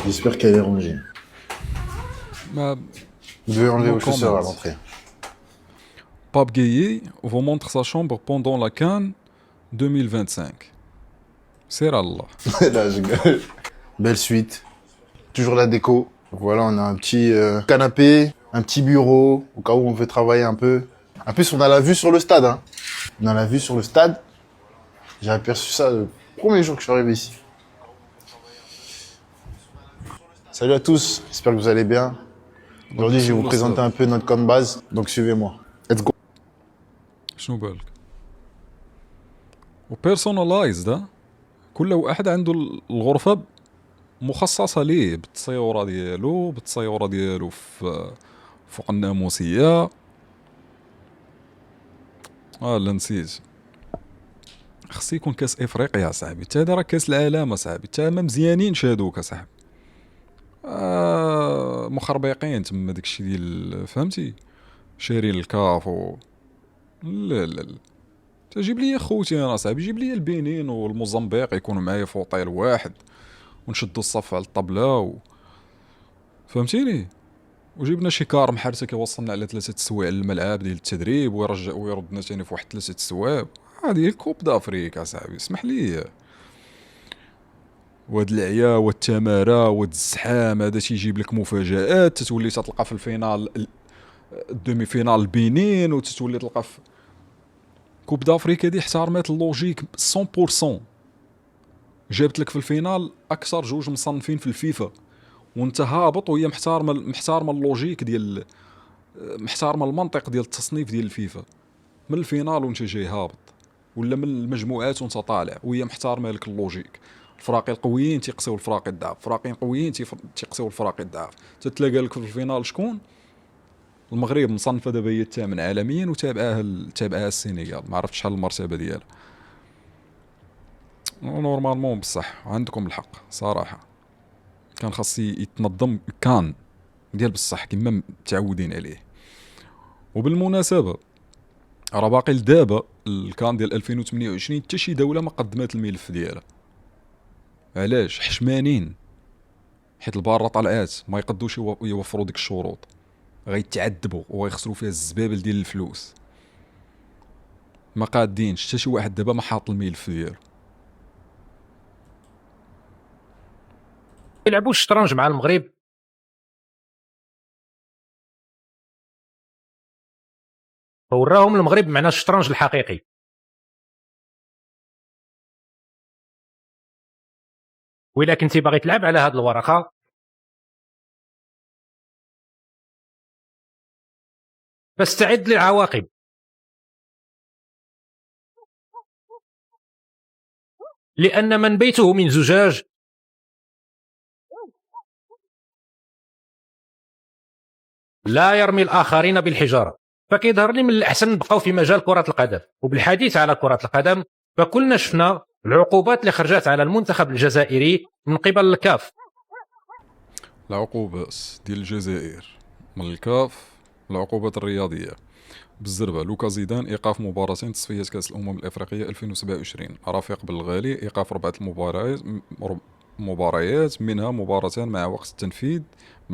[SPEAKER 6] J'espère qu'elle est rangée.
[SPEAKER 1] ما
[SPEAKER 6] Vous devez enlever
[SPEAKER 1] No
[SPEAKER 6] vos chaussures à
[SPEAKER 1] comments.
[SPEAKER 6] l'entrée.
[SPEAKER 1] Pape Gueye vous montre sa chambre pendant la CAN 2025. سير الله.
[SPEAKER 6] Là, je gueule. Belle suite. Toujours la déco. Donc voilà, on a un petit canapé, un petit bureau, au cas où on veut travailler un peu. En plus, on a la vue sur le stade. Hein. On a la vue sur le stade. J'ai aperçu ça le premier jour que je suis arrivé ici. Salut à tous, j'espère que vous allez bien. Aujourd'hui, je vais vous présenter un peu notre camp de base, donc suivez-moi. Let's go.
[SPEAKER 1] شنو بالك؟ وبيرسونالايزد، كل واحد عنده الغرفة مخصصة ليه بالتصيورة ديالو في فوق الناموسية. لا نسيت، خص يكون كاس افريقيا صاحبي، تا هذا راه كاس العالم صاحبي، تا ما مزيانينش هادوك صاحبي. مخربيقين تما داكشي ديال فهمتي، شارين الكاف لا تجيب لي خوتي انا صاحبي، جيب لي البنين والموزمبيق يكونوا معايا في اوطيل واحد ونشدوا الصف على الطبله فهمتيني، وجبنا شي كار محرسه كيوصلنا على 3 سوايع للملعب ديال التدريب ويرجع ويردنا ثاني في واحد 3 سوايع. هذه هي الكوب دافريك اصاحبي، اسمح لي. وهاد العيا والتماره وهاد الزحام هذا تيجيب لك مفاجآت، تتولي تتلقى في الفينال الدومي فينال البنين، وتتولي تلقى في كوب دافريك هادي احترمات اللوجيك 100%. جابت لك في الفينال اكثر جوج مصنفين في الفيفا، وانت هابط وهي محتارمه اللوجيك محتارمه المنطق ديال التصنيف ديال الفيفا من الفينال وانت جاي هابط، ولا من المجموعات وانت طالع، وهي محتارمه لك اللوجيك. الفراقي القويين تيقسيو الفراقي الضعف، الفراقيين قويين تيقسيو الفراقي الضعف. تتلاقى لك في الفينال شكون؟ المغرب مصنفه دابا هي الثامن عالميا، وتابعها السنغال، ما عرفتش شحال المرتبه ديالها. نورمالمون بصح عندكم الحق صراحه، كان خاص يتنظم كان ديال بصح كما متعودين عليه. وبالمناسبه راه باقي لدابا الكان ديال 2028 حتى شي دوله ما قدمات الملف ديالها. علاش؟ حشمانين، حيت الباره طلعات ما يقدوش يوفروا ديك الشروط، غيتعذبوا وغيخسروا فيها الزبابل ديال الفلوس. ما قادينش، حتى شي واحد دابا ما حاط الملف ديالو.
[SPEAKER 7] يلعبوا الشطرنج مع المغرب، وراهم المغرب معنى الشطرنج الحقيقي. وإلا كنتي باغي تلعب على هاد الورقه فاستعد للعواقب. لأن من بيته من زجاج لا يرمي الآخرين بالحجارة. فكيظهر لي من الأحسن نبقاو في مجال كرة القدم. وبالحديث على كرة القدم، فكلنا شفنا العقوبات اللي خرجت على المنتخب الجزائري من قبل الكاف.
[SPEAKER 1] العقوبات ديال الجزائر من الكاف، العقوبات الرياضيه بالزربه: لوكا زيدان ايقاف مباراتين تصفيات كاس الامم الافريقيه 2027، رفيق بالغالي ايقاف 4 مباريات منها مباراتان مع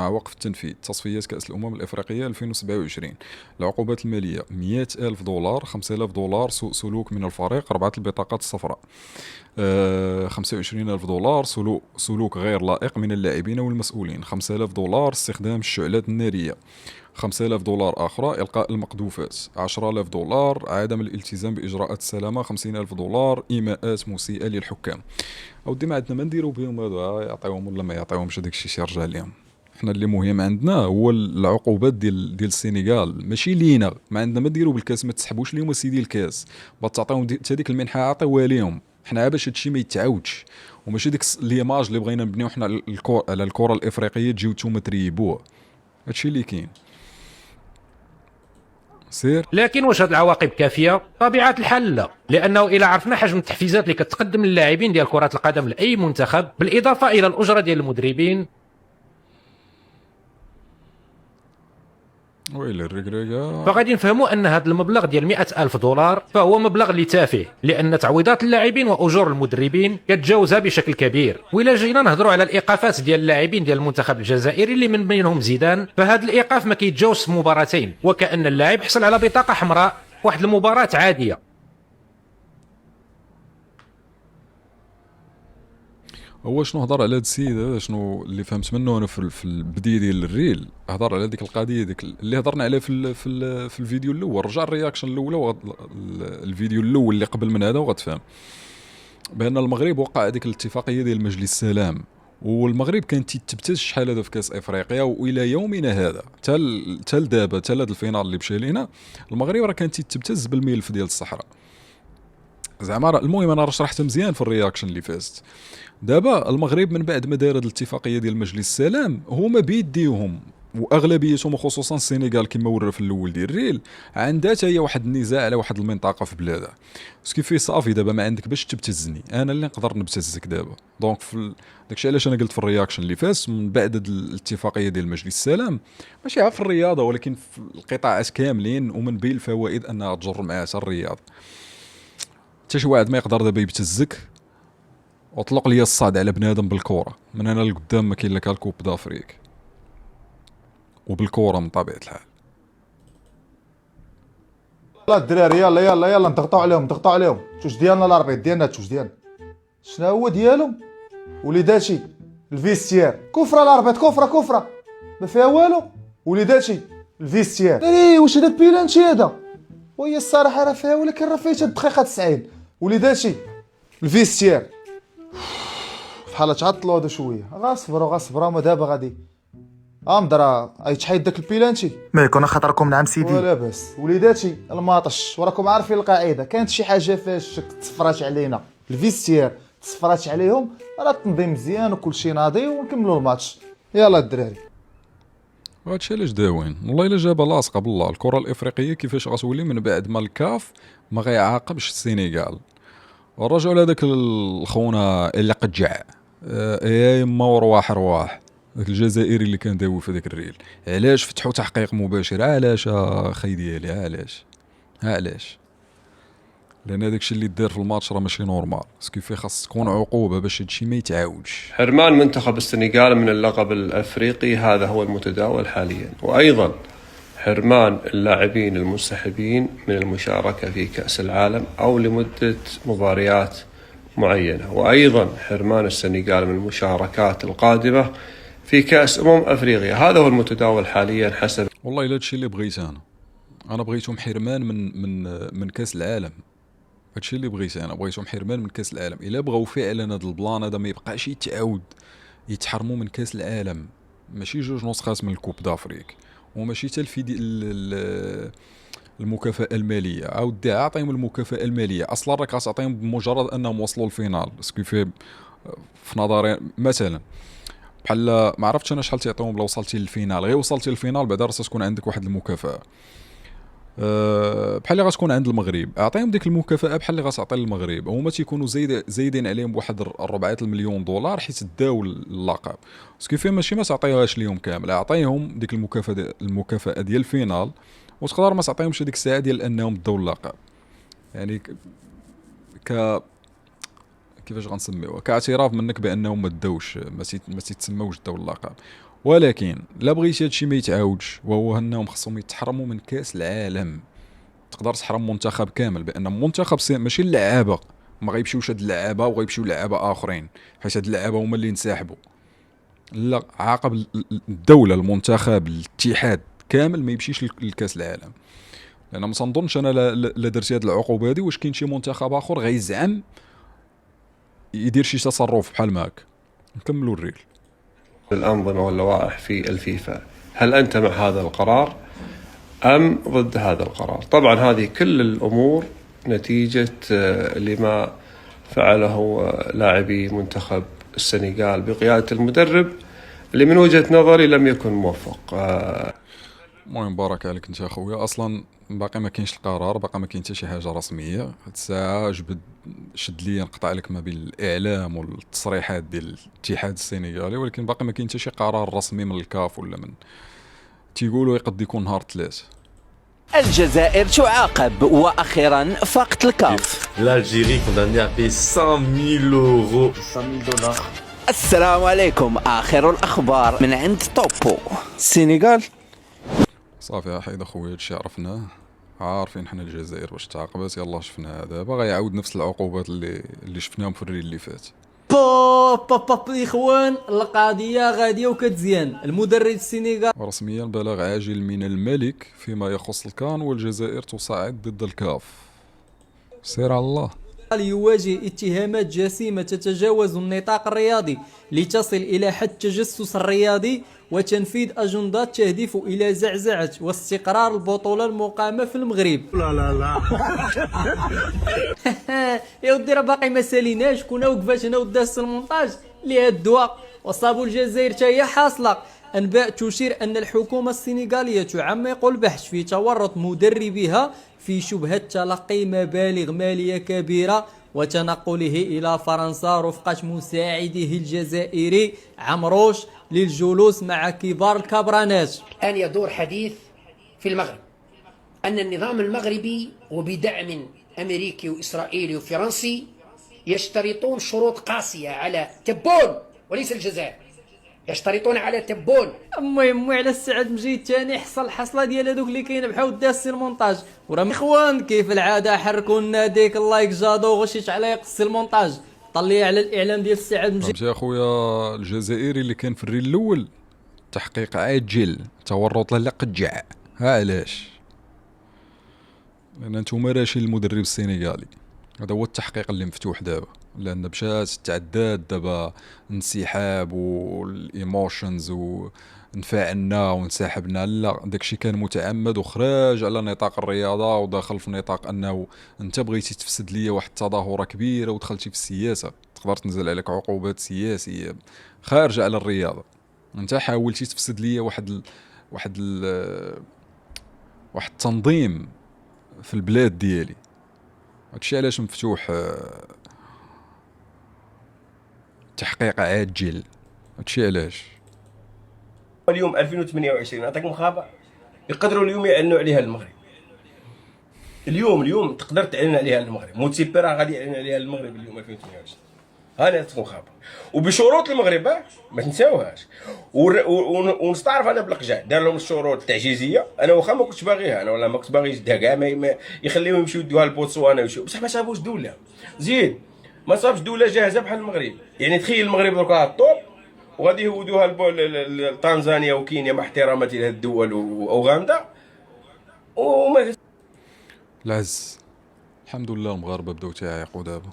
[SPEAKER 1] وقف التنفيذ تصفيات كأس الأمم الإفريقية 2027. العقوبات المالية: $100,000، $5,000 سوء سلوك من الفريق، 4 البطاقات الصفراء، $25,000 سلوك غير لائق من اللاعبين والمسؤولين، $5,000 استخدام الشعلات النارية، $5,000 أخرى إلقاء المقذوفات، $10,000 عدم الالتزام بإجراءات السلامة، $50,000 إيماءات مسيئة للحكام. أودي ما عندنا ما نديرو بهم هذا، يعطيهم ولا ما يعطيهمش هذاك الشيء يرجع لهم. حنا اللي مهم عندنا هو العقوبات ديال السنغال، ماشي لينا. ما عندنا ما نديرو بالكاس، ما تسحبوش ليهم سيدي الكاس، تعطيهم حتى ديك المنحه عطيوها ليهم حنا باش هادشي ما يتعاودش، وماشي ديك ليماج اللي بغينا نبنيو حنا على الكره الافريقيه تجيو نتوما تريبوها. هادشي اللي كاين. سير.
[SPEAKER 7] لكن واش هاد العواقب كافيه؟ طبيعه الحال لا، لانه الى عرفنا حجم التحفيزات اللي كتقدم للاعبين ديال كره القدم لاي منتخب، بالاضافه الى الاجره ديال المدربين،
[SPEAKER 1] ويلي الركراكه،
[SPEAKER 7] فغادي نفهموا ان هذا المبلغ ديال $100,000 فهو مبلغ اللي تافه، لان تعويضات اللاعبين واجور المدربين كتجاوزها بشكل كبير. وإلا جينا نهضروا على الايقافات ديال اللاعبين ديال المنتخب الجزائري اللي من بينهم زيدان، فهذا الايقاف ما كيتجاوزش مباراتين، وكأن اللاعب حصل على بطاقه حمراء واحد المباراه عاديه.
[SPEAKER 1] هو شنو هضر على هاد السيد هذا، شنو اللي فهمت منه انا في البدايه ديال الريل، هضر على ديك القضيه ديك اللي هضرنا عليها في الفيديو الاول. رجع الرياكشن الاولى الفيديو الاول اللي قبل من هذا، وغتفهم بان المغرب وقع ديك الاتفاقيه ديال مجلس السلام، والمغرب كانت تتبتز شحال هذا في كاس افريقيا، والى يومنا هذا حتى دابا حتى هذا الفينال اللي مشى لينا، المغرب راه كانت تتبتز بالملف ديال الصحراء. زعما المهم انا راه شرحت مزيان في الرياكشن اللي فازت. دابا المغرب من بعد ما دار هذه الاتفاقيه ديال مجلس السلام، هما بيديهم واغلبيتهم وخصوصا السنغال كما ورا في الاول ديال الريل، عندها حتى هي واحد النزاع على واحد المنطقه في بلادها. كيف صافي دابا ما عندك باش تبتزني، انا اللي نقدر نبتزك دابا. دونك داكشي علاش انا قلت في الرياكشن اللي فاز، من بعد هذه الاتفاقيه ديال مجلس السلام، ماشي غير في الرياضه ولكن في القطاعات كاملين، ومن بين الفوائد انها تجر معها حتى الرياضه. حتى شي واحد ما يقدر دابا يبتزك واطلق لي الصاد على بنادم بالكره. من هنا لقدام ما كاين لك الكوب دافريك وبالكره من طبيعه الحال.
[SPEAKER 8] يلا الدراري يلا نضغطوا عليهم توش ديالنا الاربيط ديالنا توش ديالنا. شنو هو ديالهم وليداتي الفيستير كفره الاربيط كفره ما فيها والو. وليداتي الفيستير واش هذا بيلانتي هذا؟ وهي الصراحه راه فيها، ولكن راه فايته الدقيقه 90. وليداتي الفيستير بحال تعطلوا هذا شويه. غاصبروا ما دابا غادي مدرا اي تحيد داك البيلانتي
[SPEAKER 9] ما يكون خطركم نعم سيدي.
[SPEAKER 8] ولا باس وليداتي الماطش وراكم عارفين القاعده، كانت شي حاجه فاش تصفرات علينا الفيستير تصفرات عليهم راه التنظيم مزيان وكل شيء ناضي ونكملوا الماتش. يلا الدراري
[SPEAKER 1] وهادشي علاش داوين والله الا جابها لاصقه بالله. الكره الافريقيه كيفاش غتولي من بعد ما الكاف ما غيعاقبش السينيغال. الرجل هذاك الخونا اللي قجع يا يما ورواح داك الجزائري اللي كان داوي في داك الريل، علاش فتحوا تحقيق مباشر؟ علاش اخي ديالي علاش؟ لان هذاك الشيء اللي دار في الماتش راه ماشي نورمال. سكيفي خاص تكون عقوبه باش هادشي ما يتعاودش.
[SPEAKER 10] حرمان منتخب السنغال من اللقب الافريقي هذا هو المتداول حاليا، وايضا حرمان اللاعبين المنسحبين من المشاركه في كاس العالم او لمده مباريات معينه، وايضا حرمان السنغال من المشاركات القادمه في كاس افريقيا. هذا هو المتداول حاليا حسب.
[SPEAKER 1] والله الا هادشي اللي بغيت انا بغيتهم حرمان من كاس العالم. هادشي اللي بغيت انا، بغيتهم حرمان من كاس العالم. الا بغاو فعلا هذا البلان هذا ما يبقاش يتعاود، يتحرموا من كاس العالم، ماشي 2 نسخات من الكوب دافريك وماشي حتى المكافاه الماليه. عاودي عطيهم المكافاه الماليه، اصلا راك غتعطيهم بمجرد انهم وصلوا الفينال. اسكو في نظري مثلا بحال ما عرفتش انا شحال تعطيهم بلا وصلتي للفينال، غير وصلتي للفينال بعدا راه تكون عندك واحد المكافاه بحال اللي غتكون عند المغرب. اعطيهم ديك المكافاه بحال اللي غتعطي للمغرب، هما تيكونوا زايدين عليهم بواحد 4 مليون دولار حيت داو اللقب. سكيفي ماشي ما تعطيوهاش ليهم كامل، اعطيهم ديك المكافاه ديال الفينال، وتقدر ما تعطيهمش ديك الساعه ديال انهم داو اللقب. يعني كيفاش غنسميوها، كاعتراف منك بانهم ما داوش، ما تيتسموش داو اللقب. ولكن لا بغيتي هادشي ما يتعاودش، وهو انهم خصهم يتحرموا من كاس العالم. تقدر تحرم منتخب كامل بان منتخب ماشي اللعابه ما غيمشيوش هاد اللعابه وغيمشيو لعابه اخرين حيت هاد اللعابه هما اللي انسحبوا. لا، عاقب الدوله المنتخب الاتحاد كامل ما يمشيش لكاس العالم. لان ما تنظنش انا لا درتي هاد العقوبه هادي واش كاين شي منتخب اخر غيزعم يدير شي تصرف بحال ماك. نكملوا الريل.
[SPEAKER 10] الأنظمة واللوائح في الفيفا، هل أنت مع هذا القرار أم ضد هذا القرار؟ طبعا هذه كل الأمور نتيجة لما فعله لاعبي منتخب السنغال بقيادة المدرب اللي من وجهة نظري لم يكن موفق.
[SPEAKER 1] المهم بارك عليك انت اخويا. اصلا باقي ما كاينش القرار، باقي ما كاين حتى شي حاجه رسميه. هاد الساعه جبد شد لي نقطع لك ما بين الاعلام والتصريحات ديال الاتحاد السنغالي، ولكن باقي ما كاين حتى شي قرار رسمي من الكاف ولا من تيقولوا يقد يكون نهار 3.
[SPEAKER 11] الجزائر تعاقب واخيرا فاقت الكاف.
[SPEAKER 12] L'Algérie condamnée à payer 100 000 euros.
[SPEAKER 11] 100 000 دولار. السلام عليكم، اخر الاخبار من عند توبو. السنغال
[SPEAKER 1] صافي حيد اخويا هادشي عرفناه، عارفين حنا الجزائر واش تعاقبات. يلا شفناها دابا غيعاود نفس العقوبات اللي شفناهم في الريل اللي فات.
[SPEAKER 13] بوب الاخوان، القضيه غاديه وكتزيان. المدرب السنغال
[SPEAKER 1] رسميا بلاغ عاجل من الملك فيما يخص الكان والجزائر تصعد ضد الكاف. سير على الله.
[SPEAKER 13] يواجه اتهامات جسيمة تتجاوز النطاق الرياضي لتصل إلى حد التجسس الرياضي وتنفيذ أجندات تهدف إلى زعزعة واستقرار البطولة المقامة في المغرب. لا يا ودي راه باقي ما ساليناش، كنا وقفات هنا وداس المونتاج لهاد الدواء وصابوا الجزائر حتى هي حاصلة. أنباء تشير أن الحكومة السنغالية تعمق البحث في تورط مدربها في شبهة تلقي مبالغ مالية كبيرة وتنقله إلى فرنسا رفقة مساعده الجزائري عمروش للجلوس مع كبار الكبرانات.
[SPEAKER 14] الآن يدور حديث في المغرب أن النظام المغربي وبدعم أمريكي وإسرائيلي وفرنسي يشترطون شروط قاسية على تبون وليس الجزائر، يشترطون على تبون.
[SPEAKER 13] المهم على السعد مجيد تاني حصل الحصله ديال هذوك اللي كاين بحال داس المونتاج. وراه اخوان كيف العاده حركوا لنا ديك اللايك جادو غشي تعليق المونتاج طلي على الاعلام ديال السعد مجيد.
[SPEAKER 1] فهمتي اخويا الجزائري اللي كان في الريل الاول تحقيق عاجل تورط لا قجع. ها علاش؟ لان نتوما راشي المدرب السنغالي هذا هو التحقيق اللي مفتوح دابا، لان مشات تعداد دابا انسحاب والايموشنز ونفاعلنا وانسحبنا. لا، داكشي كان متعمد وخراج على نطاق الرياضه وداخل في نطاق انه انت بغيتي تفسد ليا واحد التظاهره كبيره ودخلتي في السياسه، تقدر تنزل عليك عقوبات سياسيه خارجه على الرياضه. انت حاولتي تفسد ليا واحد التنظيم في البلاد ديالي. هادشي علاش مفتوح تحقيق عاجل. هادشي علاش
[SPEAKER 9] اليوم 2028 نعطيكم خبر يقدروا اليوم يعلنوا عليها المغرب. اليوم تقدر تعلن عليها المغرب، موتسيبي راه غادي يعلن عليها المغرب اليوم 2028. هاني نعطيكم خبر وبشروط المغرب ما تنساوهاش. ونستعرف انا بالقجع دار لهم الشروط التعجيزيه. انا واخا ما كنتش باغيها، انا ولا ما كنت باغي يشدها كاع، ما يخليهم يمشيو يدوها لبوتسوانا ويمشيو، بصح ما صابوش دوله. زيد ما صابش دوله جاهزه بحال المغرب. يعني تخيل المغرب دركا على الطوب وغادي يهودوها لتنزانيا وكينيا مع احتراماتي لهاد الدول واوغندا وما
[SPEAKER 1] العز. الحمد لله المغاربه بداو تعيقوا دابا.